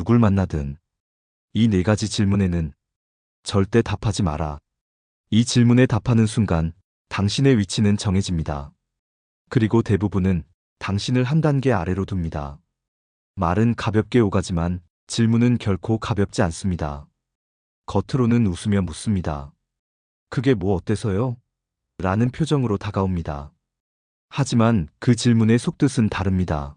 누굴 만나든 이 네 가지 질문에는 절대 답하지 마라. 이 질문에 답하는 순간 당신의 위치는 정해집니다. 그리고 대부분은 당신을 한 단계 아래로 둡니다. 말은 가볍게 오가지만 질문은 결코 가볍지 않습니다. 겉으로는 웃으며 묻습니다. 그게 뭐 어때서요? 라는 표정으로 다가옵니다. 하지만 그 질문의 속뜻은 다릅니다.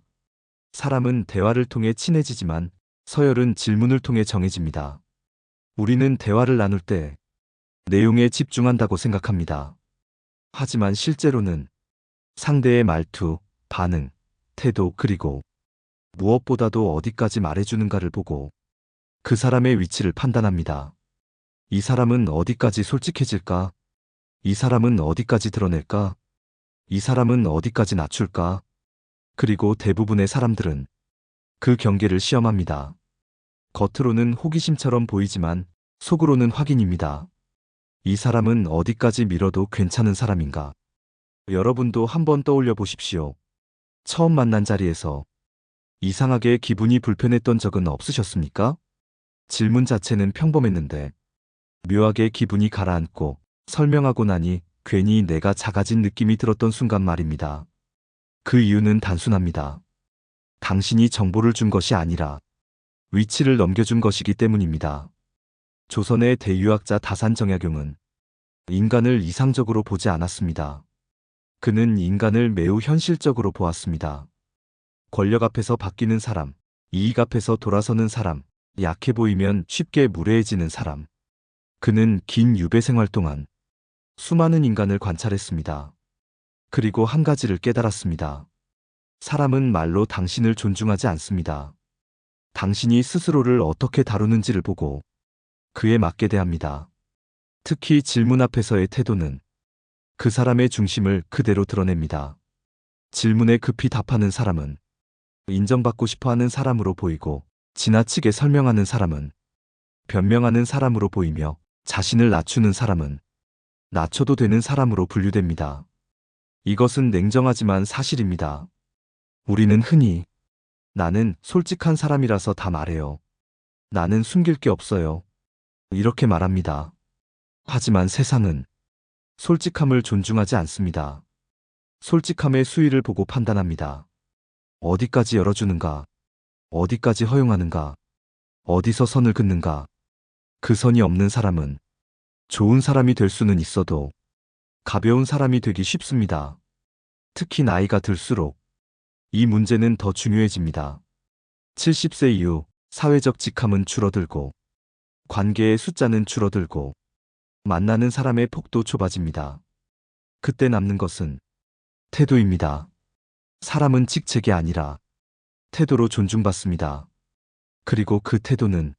사람은 대화를 통해 친해지지만 서열은 질문을 통해 정해집니다. 우리는 대화를 나눌 때 내용에 집중한다고 생각합니다. 하지만 실제로는 상대의 말투, 반응, 태도 그리고 무엇보다도 어디까지 말해주는가를 보고 그 사람의 위치를 판단합니다. 이 사람은 어디까지 솔직해질까? 이 사람은 어디까지 드러낼까? 이 사람은 어디까지 낮출까? 그리고 대부분의 사람들은 그 경계를 시험합니다. 겉으로는 호기심처럼 보이지만 속으로는 확인입니다. 이 사람은 어디까지 밀어도 괜찮은 사람인가? 여러분도 한번 떠올려 보십시오. 처음 만난 자리에서 이상하게 기분이 불편했던 적은 없으셨습니까? 질문 자체는 평범했는데 묘하게 기분이 가라앉고 설명하고 나니 괜히 내가 작아진 느낌이 들었던 순간 말입니다. 그 이유는 단순합니다. 당신이 정보를 준 것이 아니라 위치를 넘겨준 것이기 때문입니다. 조선의 대유학자 다산정약용은 인간을 이상적으로 보지 않았습니다. 그는 인간을 매우 현실적으로 보았습니다. 권력 앞에서 바뀌는 사람, 이익 앞에서 돌아서는 사람, 약해 보이면 쉽게 무례해지는 사람. 그는 긴 유배 생활 동안 수많은 인간을 관찰했습니다. 그리고 한 가지를 깨달았습니다. 사람은 말로 당신을 존중하지 않습니다. 당신이 스스로를 어떻게 다루는지를 보고 그에 맞게 대합니다. 특히 질문 앞에서의 태도는 그 사람의 중심을 그대로 드러냅니다. 질문에 급히 답하는 사람은 인정받고 싶어 하는 사람으로 보이고 지나치게 설명하는 사람은 변명하는 사람으로 보이며 자신을 낮추는 사람은 낮춰도 되는 사람으로 분류됩니다. 이것은 냉정하지만 사실입니다. 우리는 흔히 나는 솔직한 사람이라서 다 말해요. 나는 숨길 게 없어요. 이렇게 말합니다. 하지만 세상은 솔직함을 존중하지 않습니다. 솔직함의 수위를 보고 판단합니다. 어디까지 열어주는가? 어디까지 허용하는가? 어디서 선을 긋는가? 그 선이 없는 사람은 좋은 사람이 될 수는 있어도 가벼운 사람이 되기 쉽습니다. 특히 나이가 들수록 이 문제는 더 중요해집니다. 70세 이후 사회적 직함은 줄어들고 관계의 숫자는 줄어들고 만나는 사람의 폭도 좁아집니다. 그때 남는 것은 태도입니다. 사람은 직책이 아니라 태도로 존중받습니다. 그리고 그 태도는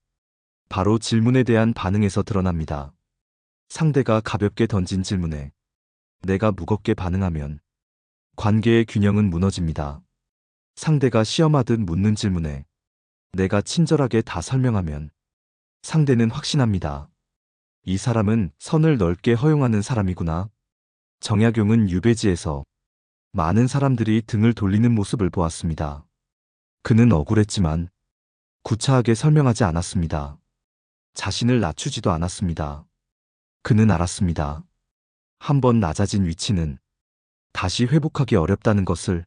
바로 질문에 대한 반응에서 드러납니다. 상대가 가볍게 던진 질문에 내가 무겁게 반응하면 관계의 균형은 무너집니다. 상대가 시험하듯 묻는 질문에 내가 친절하게 다 설명하면 상대는 확신합니다. 이 사람은 선을 넓게 허용하는 사람이구나. 정약용은 유배지에서 많은 사람들이 등을 돌리는 모습을 보았습니다. 그는 억울했지만 구차하게 설명하지 않았습니다. 자신을 낮추지도 않았습니다. 그는 알았습니다. 한번 낮아진 위치는 다시 회복하기 어렵다는 것을.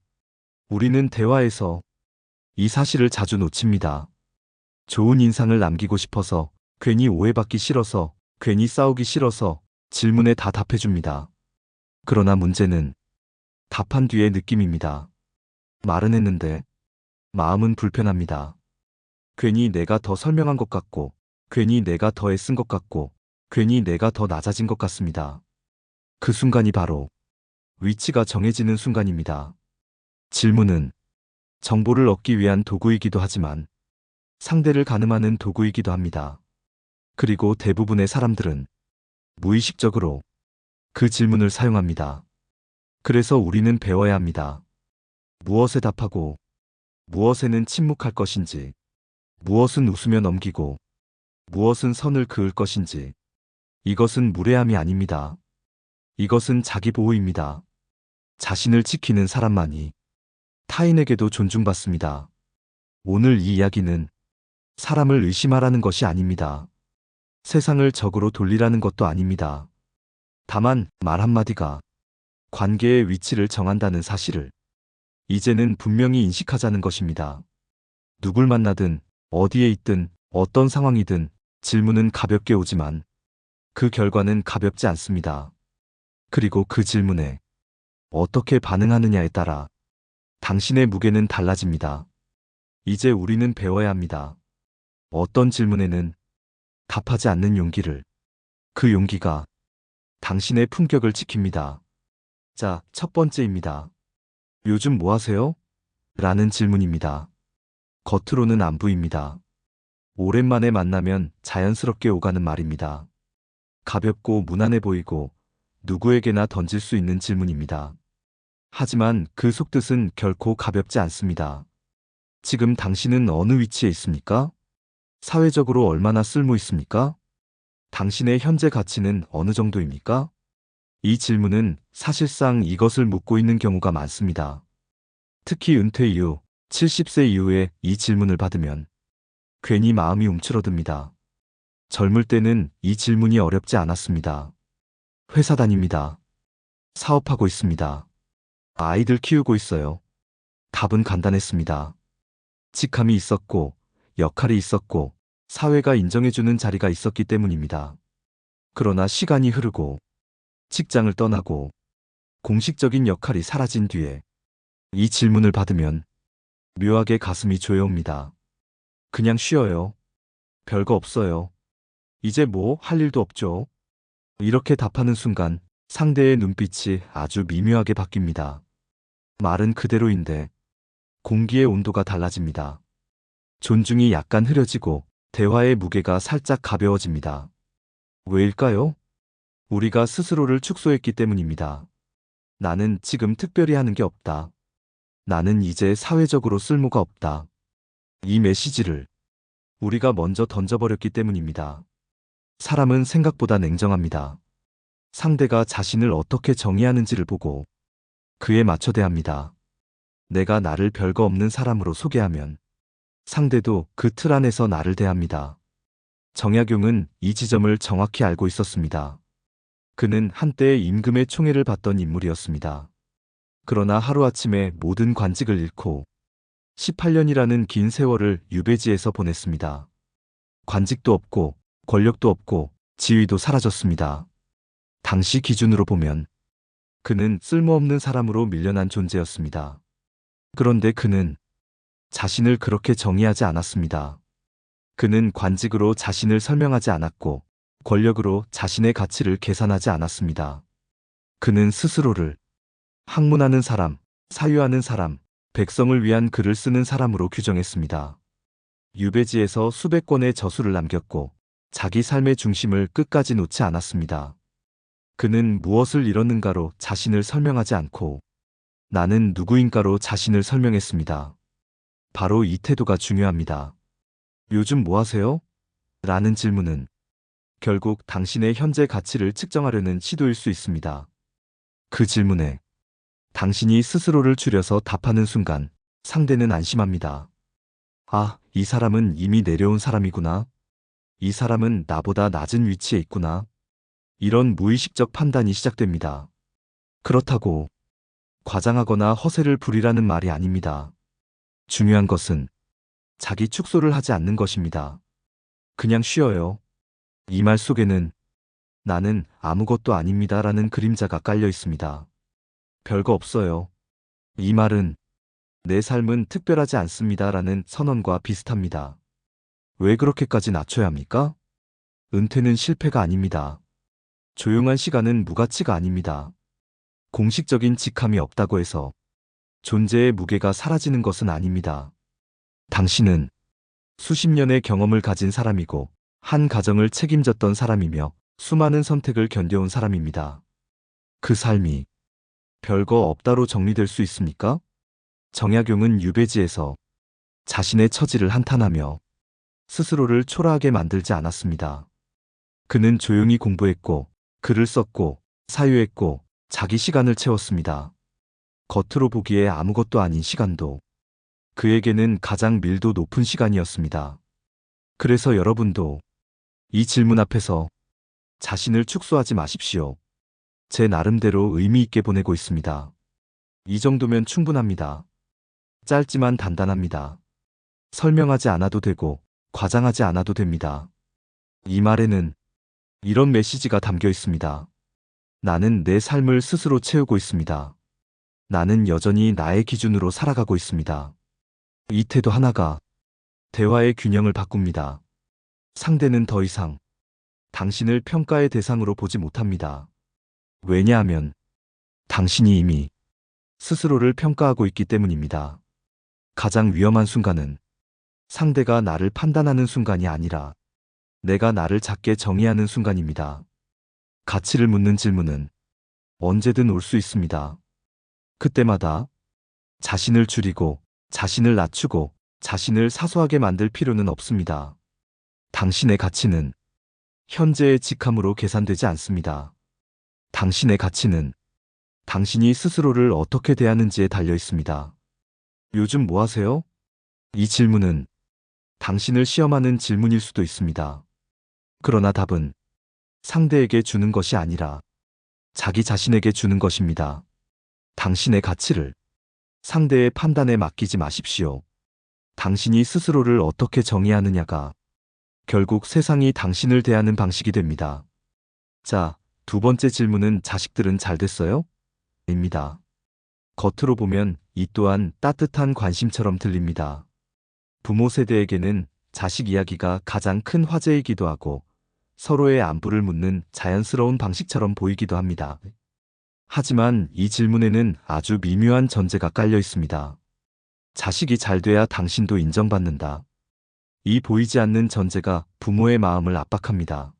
우리는 대화에서 이 사실을 자주 놓칩니다. 좋은 인상을 남기고 싶어서, 괜히 오해받기 싫어서, 괜히 싸우기 싫어서 질문에 다 답해줍니다. 그러나 문제는 답한 뒤의 느낌입니다. 말은 했는데 마음은 불편합니다. 괜히 내가 더 설명한 것 같고, 괜히 내가 더 애쓴 것 같고, 괜히 내가 더 낮아진 것 같습니다. 그 순간이 바로 위치가 정해지는 순간입니다. 질문은 정보를 얻기 위한 도구이기도 하지만 상대를 가늠하는 도구이기도 합니다. 그리고 대부분의 사람들은 무의식적으로 그 질문을 사용합니다. 그래서 우리는 배워야 합니다. 무엇에 답하고 무엇에는 침묵할 것인지, 무엇은 웃으며 넘기고 무엇은 선을 그을 것인지. 이것은 무례함이 아닙니다. 이것은 자기보호입니다. 자신을 지키는 사람만이 타인에게도 존중받습니다. 오늘 이 이야기는 사람을 의심하라는 것이 아닙니다. 세상을 적으로 돌리라는 것도 아닙니다. 다만 말 한마디가 관계의 위치를 정한다는 사실을 이제는 분명히 인식하자는 것입니다. 누굴 만나든 어디에 있든 어떤 상황이든 질문은 가볍게 오지만 그 결과는 가볍지 않습니다. 그리고 그 질문에 어떻게 반응하느냐에 따라 당신의 무게는 달라집니다. 이제 우리는 배워야 합니다. 어떤 질문에는 답하지 않는 용기를. 그 용기가 당신의 품격을 지킵니다. 자, 첫 번째입니다. 요즘 뭐 하세요? 라는 질문입니다. 겉으로는 안 보입니다. 오랜만에 만나면 자연스럽게 오가는 말입니다. 가볍고 무난해 보이고 누구에게나 던질 수 있는 질문입니다. 하지만 그 속뜻은 결코 가볍지 않습니다. 지금 당신은 어느 위치에 있습니까? 사회적으로 얼마나 쓸모 있습니까? 당신의 현재 가치는 어느 정도입니까? 이 질문은 사실상 이것을 묻고 있는 경우가 많습니다. 특히 은퇴 이후, 70세 이후에 이 질문을 받으면 괜히 마음이 움츠러듭니다. 젊을 때는 이 질문이 어렵지 않았습니다. 회사 다닙니다. 사업하고 있습니다. 아이들 키우고 있어요. 답은 간단했습니다. 직함이 있었고, 역할이 있었고, 사회가 인정해주는 자리가 있었기 때문입니다. 그러나 시간이 흐르고, 직장을 떠나고, 공식적인 역할이 사라진 뒤에 이 질문을 받으면 묘하게 가슴이 조여옵니다. 그냥 쉬어요. 별거 없어요. 이제 뭐 할 일도 없죠. 이렇게 답하는 순간 상대의 눈빛이 아주 미묘하게 바뀝니다. 말은 그대로인데 공기의 온도가 달라집니다. 존중이 약간 흐려지고 대화의 무게가 살짝 가벼워집니다. 왜일까요? 우리가 스스로를 축소했기 때문입니다. 나는 지금 특별히 하는 게 없다. 나는 이제 사회적으로 쓸모가 없다. 이 메시지를 우리가 먼저 던져버렸기 때문입니다. 사람은 생각보다 냉정합니다. 상대가 자신을 어떻게 정의하는지를 보고 그에 맞춰 대합니다. 내가 나를 별거 없는 사람으로 소개하면 상대도 그 틀 안에서 나를 대합니다. 정약용은 이 지점을 정확히 알고 있었습니다. 그는 한때 임금의 총애를 받던 인물이었습니다. 그러나 하루아침에 모든 관직을 잃고 18년이라는 긴 세월을 유배지에서 보냈습니다. 관직도 없고 권력도 없고 지위도 사라졌습니다. 당시 기준으로 보면 그는 쓸모없는 사람으로 밀려난 존재였습니다. 그런데 그는 자신을 그렇게 정의하지 않았습니다. 그는 관직으로 자신을 설명하지 않았고 권력으로 자신의 가치를 계산하지 않았습니다. 그는 스스로를 학문하는 사람, 사유하는 사람, 백성을 위한 글을 쓰는 사람으로 규정했습니다. 유배지에서 수백 권의 저술을 남겼고 자기 삶의 중심을 끝까지 놓지 않았습니다. 그는 무엇을 잃었는가로 자신을 설명하지 않고 나는 누구인가로 자신을 설명했습니다. 바로 이 태도가 중요합니다. 요즘 뭐 하세요? 라는 질문은 결국 당신의 현재 가치를 측정하려는 시도일 수 있습니다. 그 질문에 당신이 스스로를 줄여서 답하는 순간 상대는 안심합니다. 아, 이 사람은 이미 내려온 사람이구나. 이 사람은 나보다 낮은 위치에 있구나. 이런 무의식적 판단이 시작됩니다. 그렇다고 과장하거나 허세를 부리라는 말이 아닙니다. 중요한 것은 자기 축소를 하지 않는 것입니다. 그냥 쉬어요. 이 말 속에는 나는 아무것도 아닙니다라는 그림자가 깔려 있습니다. 별거 없어요. 이 말은 내 삶은 특별하지 않습니다라는 선언과 비슷합니다. 왜 그렇게까지 낮춰야 합니까? 은퇴는 실패가 아닙니다. 조용한 시간은 무가치가 아닙니다. 공식적인 직함이 없다고 해서 존재의 무게가 사라지는 것은 아닙니다. 당신은 수십 년의 경험을 가진 사람이고 한 가정을 책임졌던 사람이며 수많은 선택을 견뎌온 사람입니다. 그 삶이 별거 없다로 정리될 수 있습니까? 정약용은 유배지에서 자신의 처지를 한탄하며 스스로를 초라하게 만들지 않았습니다. 그는 조용히 공부했고 글을 썼고 사유했고 자기 시간을 채웠습니다. 겉으로 보기에 아무것도 아닌 시간도 그에게는 가장 밀도 높은 시간이었습니다. 그래서 여러분도 이 질문 앞에서 자신을 축소하지 마십시오. 제 나름대로 의미 있게 보내고 있습니다. 이 정도면 충분합니다. 짧지만 단단합니다. 설명하지 않아도 되고 과장하지 않아도 됩니다. 이 말에는 이런 메시지가 담겨 있습니다. 나는 내 삶을 스스로 채우고 있습니다. 나는 여전히 나의 기준으로 살아가고 있습니다. 이 태도 하나가 대화의 균형을 바꿉니다. 상대는 더 이상 당신을 평가의 대상으로 보지 못합니다. 왜냐하면 당신이 이미 스스로를 평가하고 있기 때문입니다. 가장 위험한 순간은 상대가 나를 판단하는 순간이 아니라 내가 나를 작게 정의하는 순간입니다. 가치를 묻는 질문은 언제든 올 수 있습니다. 그때마다 자신을 줄이고 자신을 낮추고 자신을 사소하게 만들 필요는 없습니다. 당신의 가치는 현재의 직함으로 계산되지 않습니다. 당신의 가치는 당신이 스스로를 어떻게 대하는지에 달려 있습니다. 요즘 뭐 하세요? 이 질문은 당신을 시험하는 질문일 수도 있습니다. 그러나 답은 상대에게 주는 것이 아니라 자기 자신에게 주는 것입니다. 당신의 가치를 상대의 판단에 맡기지 마십시오. 당신이 스스로를 어떻게 정의하느냐가 결국 세상이 당신을 대하는 방식이 됩니다. 자, 두 번째 질문은 자식들은 잘 됐어요? 입니다. 겉으로 보면 이 또한 따뜻한 관심처럼 들립니다. 부모 세대에게는 자식 이야기가 가장 큰 화제이기도 하고 서로의 안부를 묻는 자연스러운 방식처럼 보이기도 합니다. 하지만 이 질문에는 아주 미묘한 전제가 깔려 있습니다. 자식이 잘 돼야 당신도 인정받는다. 이 보이지 않는 전제가 부모의 마음을 압박합니다.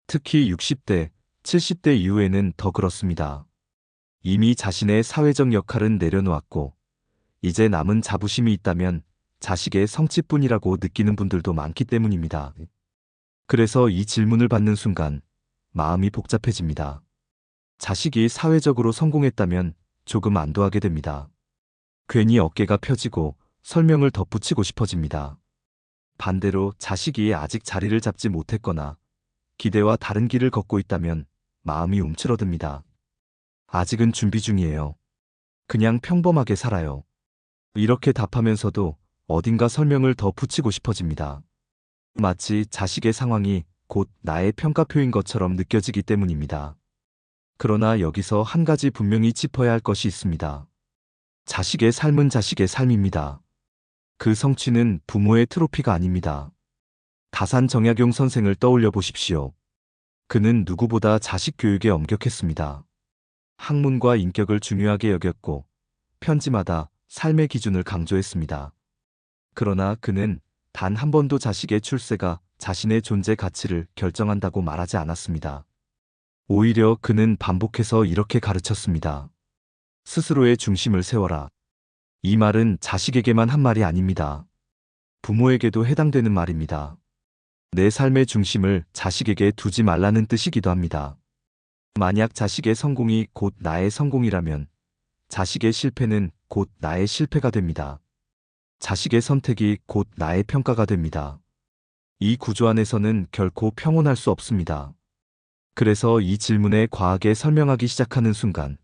특히 60대, 70대 이후에는 더 그렇습니다. 이미 자신의 사회적 역할은 내려놓았고 이제 남은 자부심이 있다면 자식의 성취뿐이라고 느끼는 분들도 많기 때문입니다. 그래서 이 질문을 받는 순간 마음이 복잡해집니다. 자식이 사회적으로 성공했다면 조금 안도하게 됩니다. 괜히 어깨가 펴지고 설명을 덧붙이고 싶어집니다. 반대로 자식이 아직 자리를 잡지 못했거나 기대와 다른 길을 걷고 있다면 마음이 움츠러듭니다. 아직은 준비 중이에요. 그냥 평범하게 살아요. 이렇게 답하면서도 어딘가 설명을 더 붙이고 싶어집니다. 마치 자식의 상황이 곧 나의 평가표인 것처럼 느껴지기 때문입니다. 그러나 여기서 한 가지 분명히 짚어야 할 것이 있습니다. 자식의 삶은 자식의 삶입니다. 그 성취는 부모의 트로피가 아닙니다. 다산 정약용 선생을 떠올려 보십시오. 그는 누구보다 자식 교육에 엄격했습니다. 학문과 인격을 중요하게 여겼고 편지마다 삶의 기준을 강조했습니다. 그러나 그는 단 한 번도 자식의 출세가 자신의 존재 가치를 결정한다고 말하지 않았습니다. 오히려 그는 반복해서 이렇게 가르쳤습니다. 스스로의 중심을 세워라. 이 말은 자식에게만 한 말이 아닙니다. 부모에게도 해당되는 말입니다. 내 삶의 중심을 자식에게 두지 말라는 뜻이기도 합니다. 만약 자식의 성공이 곧 나의 성공이라면 자식의 실패는 곧 나의 실패가 됩니다. 자식의 선택이 곧 나의 평가가 됩니다. 이 구조 안에서는 결코 평온할 수 없습니다. 그래서 이 질문에 과하게 설명하기 시작하는 순간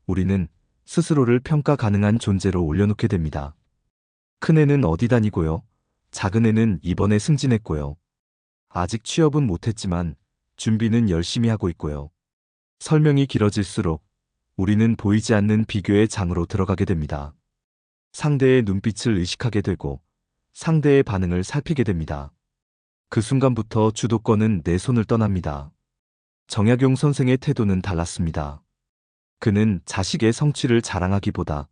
우리는 스스로를 평가 가능한 존재로 올려놓게 됩니다. 큰애는 어디 다니고요? 작은애는 이번에 승진했고요. 아직 취업은 못했지만 준비는 열심히 하고 있고요. 설명이 길어질수록 우리는 보이지 않는 비교의 장으로 들어가게 됩니다. 상대의 눈빛을 의식하게 되고 상대의 반응을 살피게 됩니다. 그 순간부터 주도권은 내 손을 떠납니다. 정약용 선생의 태도는 달랐습니다. 그는 자식의 성취를 자랑하기보다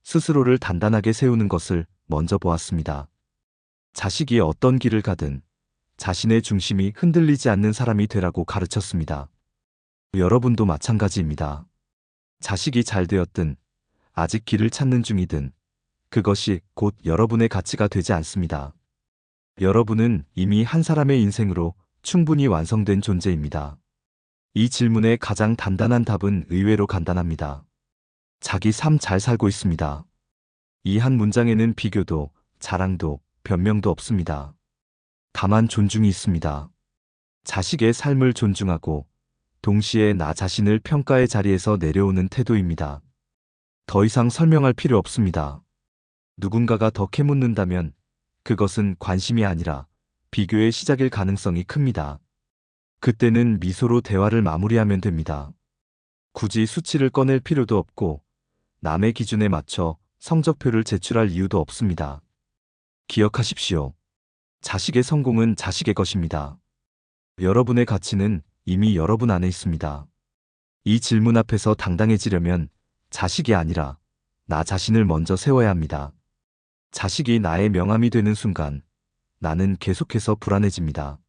스스로를 단단하게 세우는 것을 먼저 보았습니다. 자식이 어떤 길을 가든 자신의 중심이 흔들리지 않는 사람이 되라고 가르쳤습니다. 여러분도 마찬가지입니다. 자식이 잘 되었든 아직 길을 찾는 중이든 그것이 곧 여러분의 가치가 되지 않습니다. 여러분은 이미 한 사람의 인생으로 충분히 완성된 존재입니다. 이 질문의 가장 단단한 답은 의외로 간단합니다. 자기 삶 잘 살고 있습니다. 이 한 문장에는 비교도, 자랑도, 변명도 없습니다. 다만 존중이 있습니다. 자식의 삶을 존중하고 동시에 나 자신을 평가의 자리에서 내려오는 태도입니다. 더 이상 설명할 필요 없습니다. 누군가가 더 캐묻는다면 그것은 관심이 아니라 비교의 시작일 가능성이 큽니다. 그때는 미소로 대화를 마무리하면 됩니다. 굳이 수치를 꺼낼 필요도 없고 남의 기준에 맞춰 성적표를 제출할 이유도 없습니다. 기억하십시오. 자식의 성공은 자식의 것입니다. 여러분의 가치는 이미 여러분 안에 있습니다. 이 질문 앞에서 당당해지려면 자식이 아니라 나 자신을 먼저 세워야 합니다. 자식이 나의 명함이 되는 순간 나는 계속해서 불안해집니다.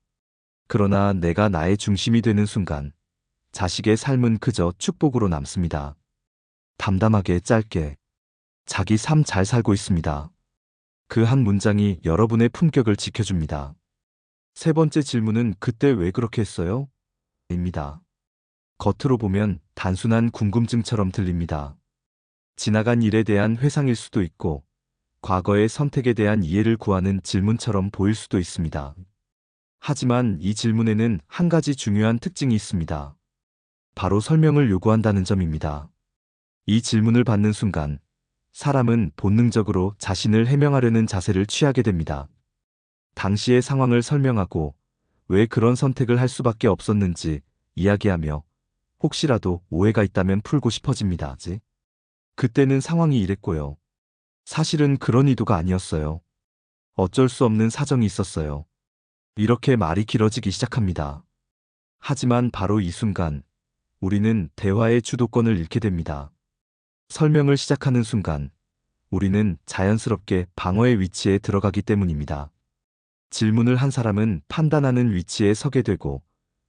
그러나 내가 나의 중심이 되는 순간 자식의 삶은 그저 축복으로 남습니다. 담담하게 짧게 자기 삶 잘 살고 있습니다. 그 한 문장이 여러분의 품격을 지켜줍니다. 세 번째 질문은 그때 왜 그렇게 했어요? 입니다. 겉으로 보면 단순한 궁금증처럼 들립니다. 지나간 일에 대한 회상일 수도 있고 과거의 선택에 대한 이해를 구하는 질문처럼 보일 수도 있습니다. 하지만 이 질문에는 한 가지 중요한 특징이 있습니다. 바로 설명을 요구한다는 점입니다. 이 질문을 받는 순간 사람은 본능적으로 자신을 해명하려는 자세를 취하게 됩니다. 당시의 상황을 설명하고 왜 그런 선택을 할 수밖에 없었는지 이야기하며 혹시라도 오해가 있다면 풀고 싶어집니다. 그때는 상황이 이랬고요. 사실은 그런 의도가 아니었어요. 어쩔 수 없는 사정이 있었어요. 이렇게 말이 길어지기 시작합니다. 하지만 바로 이 순간 우리는 대화의 주도권을 잃게 됩니다. 설명을 시작하는 순간 우리는 자연스럽게 방어의 위치에 들어가기 때문입니다. 질문을 한 사람은 판단하는 위치에 서게 되고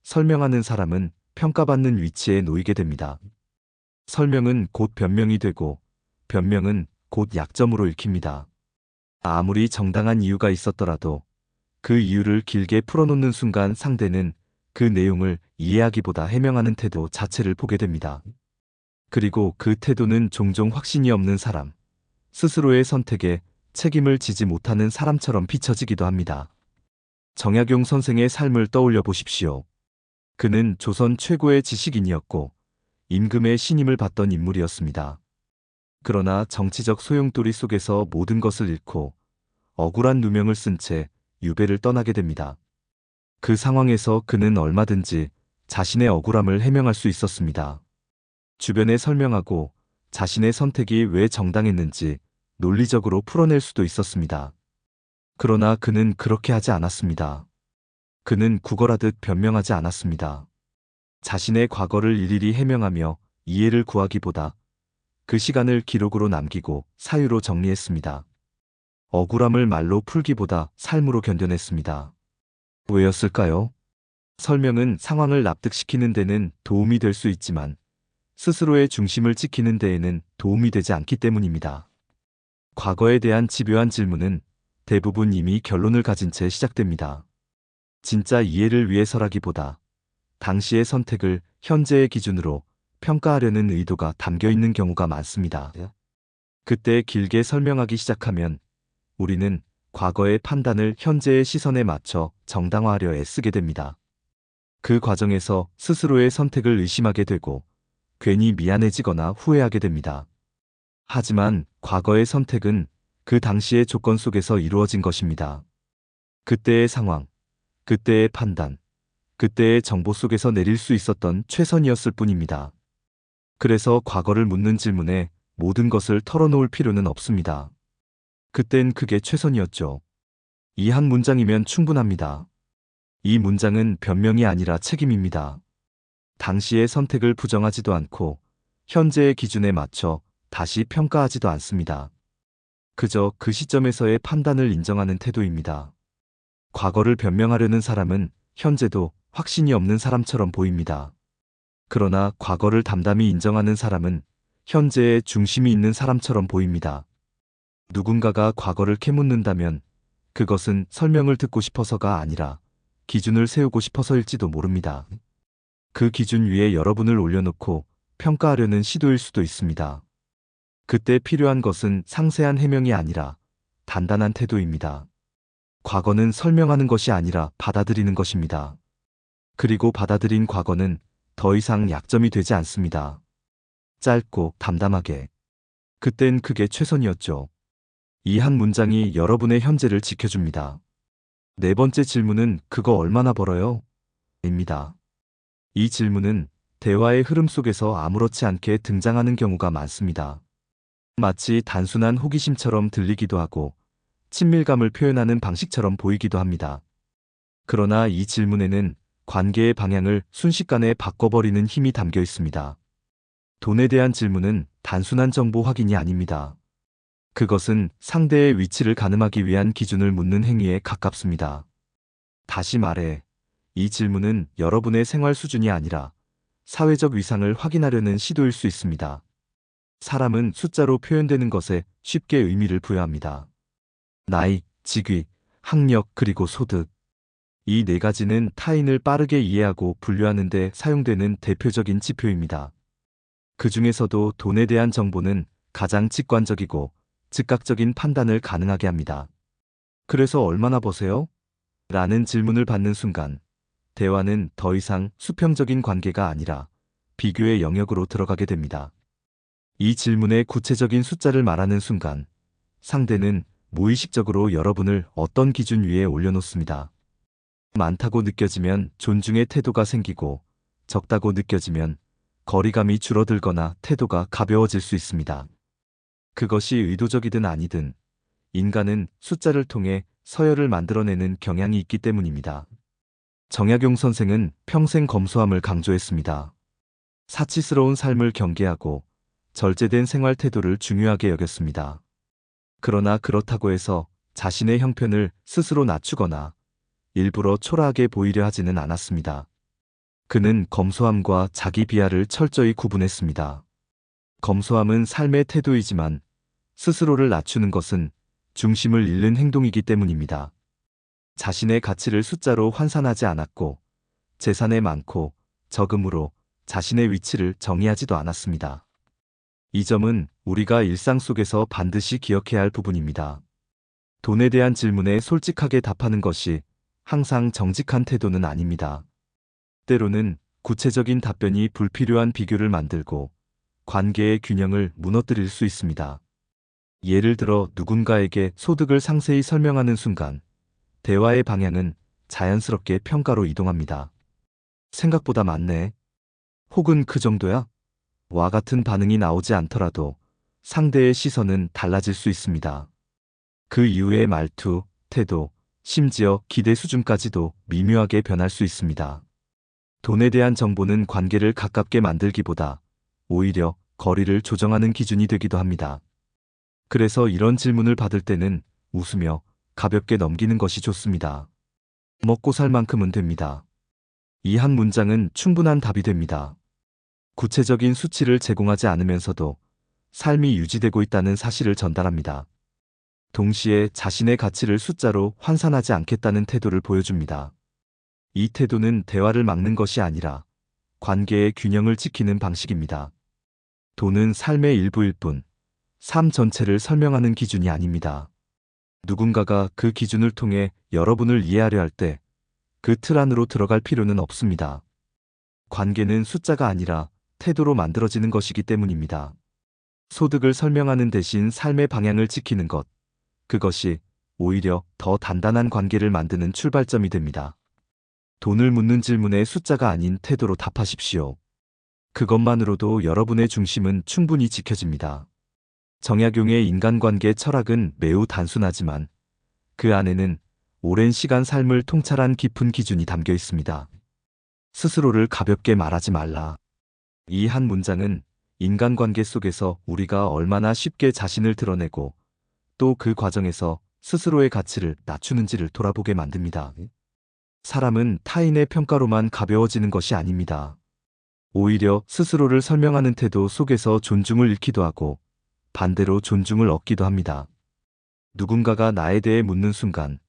설명하는 사람은 평가받는 위치에 놓이게 됩니다. 설명은 곧 변명이 되고 변명은 곧 약점으로 읽힙니다. 아무리 정당한 이유가 있었더라도 그 이유를 길게 풀어놓는 순간 상대는 그 내용을 이해하기보다 해명하는 태도 자체를 보게 됩니다. 그리고 그 태도는 종종 확신이 없는 사람, 스스로의 선택에 책임을 지지 못하는 사람처럼 비춰지기도 합니다. 정약용 선생의 삶을 떠올려 보십시오. 그는 조선 최고의 지식인이었고 임금의 신임을 받던 인물이었습니다. 그러나 정치적 소용돌이 속에서 모든 것을 잃고 억울한 누명을 쓴 채 유배를 떠나게 됩니다. 그 상황에서 그는 얼마든지 자신의 억울함을 해명할 수 있었습니다. 주변에 설명하고 자신의 선택이 왜 정당했는지 논리적으로 풀어낼 수도 있었습니다. 그러나 그는 그렇게 하지 않았습니다. 그는 구걸하듯 변명하지 않았습니다. 자신의 과거를 일일이 해명하며 이해를 구하기보다 그 시간을 기록으로 남기고 사유로 정리했습니다. 억울함을 말로 풀기보다 삶으로 견뎌냈습니다. 왜였을까요? 설명은 상황을 납득시키는 데는 도움이 될 수 있지만 스스로의 중심을 지키는 데에는 도움이 되지 않기 때문입니다. 과거에 대한 집요한 질문은 대부분 이미 결론을 가진 채 시작됩니다. 진짜 이해를 위해서라기보다 당시의 선택을 현재의 기준으로 평가하려는 의도가 담겨 있는 경우가 많습니다. 그때 길게 설명하기 시작하면 우리는 과거의 판단을 현재의 시선에 맞춰 정당화하려 애쓰게 됩니다. 그 과정에서 스스로의 선택을 의심하게 되고 괜히 미안해지거나 후회하게 됩니다. 하지만 과거의 선택은 그 당시의 조건 속에서 이루어진 것입니다. 그때의 상황, 그때의 판단, 그때의 정보 속에서 내릴 수 있었던 최선이었을 뿐입니다. 그래서 과거를 묻는 질문에 모든 것을 털어놓을 필요는 없습니다. 그땐 그게 최선이었죠. 이 한 문장이면 충분합니다. 이 문장은 변명이 아니라 책임입니다. 당시의 선택을 부정하지도 않고 현재의 기준에 맞춰 다시 평가하지도 않습니다. 그저 그 시점에서의 판단을 인정하는 태도입니다. 과거를 변명하려는 사람은 현재도 확신이 없는 사람처럼 보입니다. 그러나 과거를 담담히 인정하는 사람은 현재에 중심이 있는 사람처럼 보입니다. 누군가가 과거를 캐묻는다면 그것은 설명을 듣고 싶어서가 아니라 기준을 세우고 싶어서일지도 모릅니다. 그 기준 위에 여러분을 올려놓고 평가하려는 시도일 수도 있습니다. 그때 필요한 것은 상세한 해명이 아니라 단단한 태도입니다. 과거는 설명하는 것이 아니라 받아들이는 것입니다. 그리고 받아들인 과거는 더 이상 약점이 되지 않습니다. 짧고 담담하게. 그땐 그게 최선이었죠. 이 한 문장이 여러분의 현재를 지켜줍니다. 네 번째 질문은 그거 얼마나 벌어요? 입니다. 이 질문은 대화의 흐름 속에서 아무렇지 않게 등장하는 경우가 많습니다. 마치 단순한 호기심처럼 들리기도 하고 친밀감을 표현하는 방식처럼 보이기도 합니다. 그러나 이 질문에는 관계의 방향을 순식간에 바꿔버리는 힘이 담겨 있습니다. 돈에 대한 질문은 단순한 정보 확인이 아닙니다. 그것은 상대의 위치를 가늠하기 위한 기준을 묻는 행위에 가깝습니다. 다시 말해, 이 질문은 여러분의 생활 수준이 아니라 사회적 위상을 확인하려는 시도일 수 있습니다. 사람은 숫자로 표현되는 것에 쉽게 의미를 부여합니다. 나이, 직위, 학력, 그리고 소득. 이 네 가지는 타인을 빠르게 이해하고 분류하는 데 사용되는 대표적인 지표입니다. 그 중에서도 돈에 대한 정보는 가장 직관적이고 즉각적인 판단을 가능하게 합니다. 그래서 얼마나 버세요? 라는 질문을 받는 순간, 대화는 더 이상 수평적인 관계가 아니라 비교의 영역으로 들어가게 됩니다. 이 질문의 구체적인 숫자를 말하는 순간, 상대는 무의식적으로 여러분을 어떤 기준 위에 올려놓습니다. 많다고 느껴지면 존중의 태도가 생기고, 적다고 느껴지면 거리감이 줄어들거나 태도가 가벼워질 수 있습니다. 그것이 의도적이든 아니든 인간은 숫자를 통해 서열을 만들어내는 경향이 있기 때문입니다. 정약용 선생은 평생 검소함을 강조했습니다. 사치스러운 삶을 경계하고 절제된 생활 태도를 중요하게 여겼습니다. 그러나 그렇다고 해서 자신의 형편을 스스로 낮추거나 일부러 초라하게 보이려 하지는 않았습니다. 그는 검소함과 자기 비하를 철저히 구분했습니다. 검소함은 삶의 태도이지만 스스로를 낮추는 것은 중심을 잃는 행동이기 때문입니다. 자신의 가치를 숫자로 환산하지 않았고 재산에 많고 적음으로 자신의 위치를 정의하지도 않았습니다. 이 점은 우리가 일상 속에서 반드시 기억해야 할 부분입니다. 돈에 대한 질문에 솔직하게 답하는 것이 항상 정직한 태도는 아닙니다. 때로는 구체적인 답변이 불필요한 비교를 만들고 관계의 균형을 무너뜨릴 수 있습니다. 예를 들어 누군가에게 소득을 상세히 설명하는 순간 대화의 방향은 자연스럽게 평가로 이동합니다. 생각보다 많네. 혹은 그 정도야? 와 같은 반응이 나오지 않더라도 상대의 시선은 달라질 수 있습니다. 그 이후의 말투, 태도, 심지어 기대 수준까지도 미묘하게 변할 수 있습니다. 돈에 대한 정보는 관계를 가깝게 만들기보다 오히려 거리를 조정하는 기준이 되기도 합니다. 그래서 이런 질문을 받을 때는 웃으며 가볍게 넘기는 것이 좋습니다. 먹고 살 만큼은 됩니다. 이 한 문장은 충분한 답이 됩니다. 구체적인 수치를 제공하지 않으면서도 삶이 유지되고 있다는 사실을 전달합니다. 동시에 자신의 가치를 숫자로 환산하지 않겠다는 태도를 보여줍니다. 이 태도는 대화를 막는 것이 아니라 관계의 균형을 지키는 방식입니다. 돈은 삶의 일부일 뿐, 삶 전체를 설명하는 기준이 아닙니다. 누군가가 그 기준을 통해 여러분을 이해하려 할 때 그 틀 안으로 들어갈 필요는 없습니다. 관계는 숫자가 아니라 태도로 만들어지는 것이기 때문입니다. 소득을 설명하는 대신 삶의 방향을 지키는 것, 그것이 오히려 더 단단한 관계를 만드는 출발점이 됩니다. 돈을 묻는 질문에 숫자가 아닌 태도로 답하십시오. 그것만으로도 여러분의 중심은 충분히 지켜집니다. 정약용의 인간관계 철학은 매우 단순하지만 그 안에는 오랜 시간 삶을 통찰한 깊은 기준이 담겨 있습니다. 스스로를 가볍게 말하지 말라. 이 한 문장은 인간관계 속에서 우리가 얼마나 쉽게 자신을 드러내고 또 그 과정에서 스스로의 가치를 낮추는지를 돌아보게 만듭니다. 사람은 타인의 평가로만 가벼워지는 것이 아닙니다. 오히려 스스로를 설명하는 태도 속에서 존중을 잃기도 하고 반대로 존중을 얻기도 합니다. 누군가가 나에 대해 묻는 순간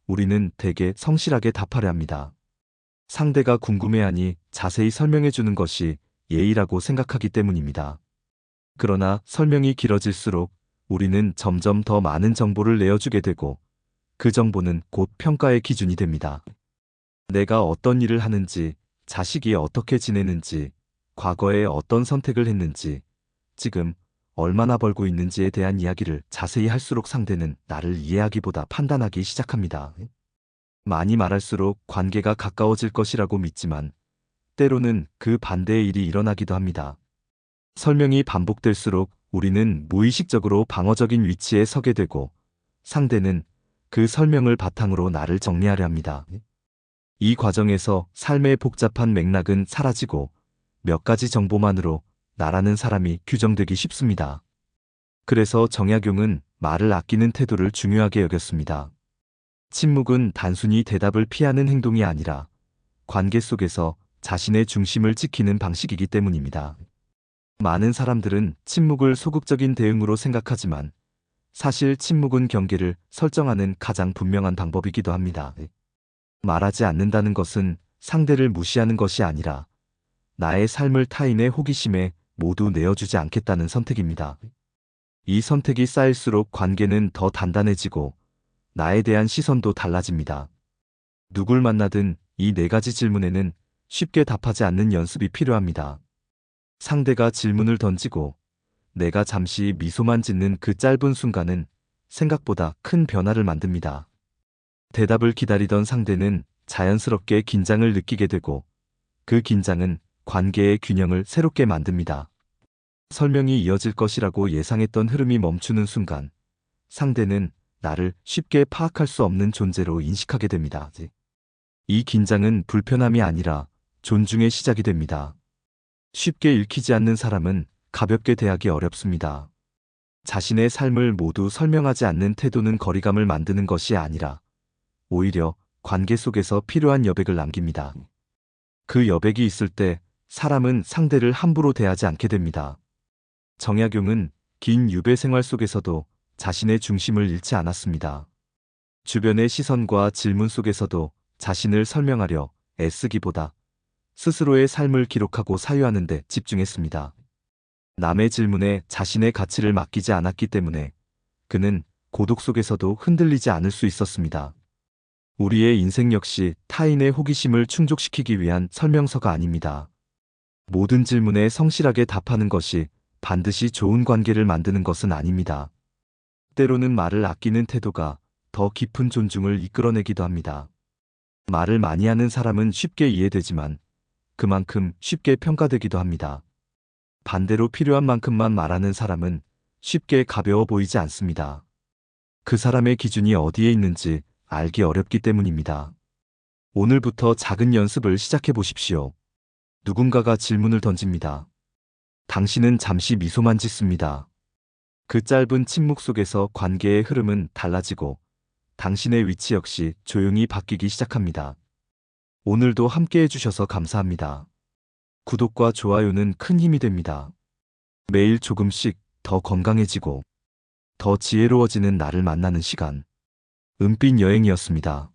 우리는 대개 성실하게 답하려 합니다. 상대가 궁금해하니 자세히 설명해 주는 것이 예의라고 생각하기 때문입니다. 그러나 설명이 길어질수록 우리는 점점 더 많은 정보를 내어주게 되고 그 정보는 곧 평가의 기준이 됩니다. 내가 어떤 일을 하는지, 자식이 어떻게 지내는지, 과거에 어떤 선택을 했는지, 지금 얼마나 벌고 있는지에 대한 이야기를 자세히 할수록 상대는 나를 이해하기보다 판단하기 시작합니다. 많이 말할수록 관계가 가까워질 것이라고 믿지만 때로는 그 반대의 일이 일어나기도 합니다. 설명이 반복될수록 우리는 무의식적으로 방어적인 위치에 서게 되고 상대는 그 설명을 바탕으로 나를 정리하려 합니다. 이 과정에서 삶의 복잡한 맥락은 사라지고 몇 가지 정보만으로 나라는 사람이 규정되기 쉽습니다. 그래서 정약용은 말을 아끼는 태도를 중요하게 여겼습니다. 침묵은 단순히 대답을 피하는 행동이 아니라 관계 속에서 자신의 중심을 지키는 방식이기 때문입니다. 많은 사람들은 침묵을 소극적인 대응으로 생각하지만 사실 침묵은 경계를 설정하는 가장 분명한 방법이기도 합니다. 말하지 않는다는 것은 상대를 무시하는 것이 아니라 나의 삶을 타인의 호기심에 모두 내어주지 않겠다는 선택입니다. 이 선택이 쌓일수록 관계는 더 단단해지고 나에 대한 시선도 달라집니다. 누굴 만나든 이 네 가지 질문에는 쉽게 답하지 않는 연습이 필요합니다. 상대가 질문을 던지고 내가 잠시 미소만 짓는 그 짧은 순간은 생각보다 큰 변화를 만듭니다. 대답을 기다리던 상대는 자연스럽게 긴장을 느끼게 되고 그 긴장은 관계의 균형을 새롭게 만듭니다. 설명이 이어질 것이라고 예상했던 흐름이 멈추는 순간 상대는 나를 쉽게 파악할 수 없는 존재로 인식하게 됩니다. 이 긴장은 불편함이 아니라 존중의 시작이 됩니다. 쉽게 읽히지 않는 사람은 가볍게 대하기 어렵습니다. 자신의 삶을 모두 설명하지 않는 태도는 거리감을 만드는 것이 아니라 오히려 관계 속에서 필요한 여백을 남깁니다. 그 여백이 있을 때 사람은 상대를 함부로 대하지 않게 됩니다. 정약용은 긴 유배 생활 속에서도 자신의 중심을 잃지 않았습니다. 주변의 시선과 질문 속에서도 자신을 설명하려 애쓰기보다 스스로의 삶을 기록하고 사유하는 데 집중했습니다. 남의 질문에 자신의 가치를 맡기지 않았기 때문에 그는 고독 속에서도 흔들리지 않을 수 있었습니다. 우리의 인생 역시 타인의 호기심을 충족시키기 위한 설명서가 아닙니다. 모든 질문에 성실하게 답하는 것이 반드시 좋은 관계를 만드는 것은 아닙니다. 때로는 말을 아끼는 태도가 더 깊은 존중을 이끌어내기도 합니다. 말을 많이 하는 사람은 쉽게 이해되지만 그만큼 쉽게 평가되기도 합니다. 반대로 필요한 만큼만 말하는 사람은 쉽게 가벼워 보이지 않습니다. 그 사람의 기준이 어디에 있는지 알기 어렵기 때문입니다. 오늘부터 작은 연습을 시작해 보십시오. 누군가가 질문을 던집니다. 당신은 잠시 미소만 짓습니다. 그 짧은 침묵 속에서 관계의 흐름은 달라지고 당신의 위치 역시 조용히 바뀌기 시작합니다. 오늘도 함께 해주셔서 감사합니다. 구독과 좋아요는 큰 힘이 됩니다. 매일 조금씩 더 건강해지고 더 지혜로워지는 나를 만나는 시간. 은빛 여행이었습니다.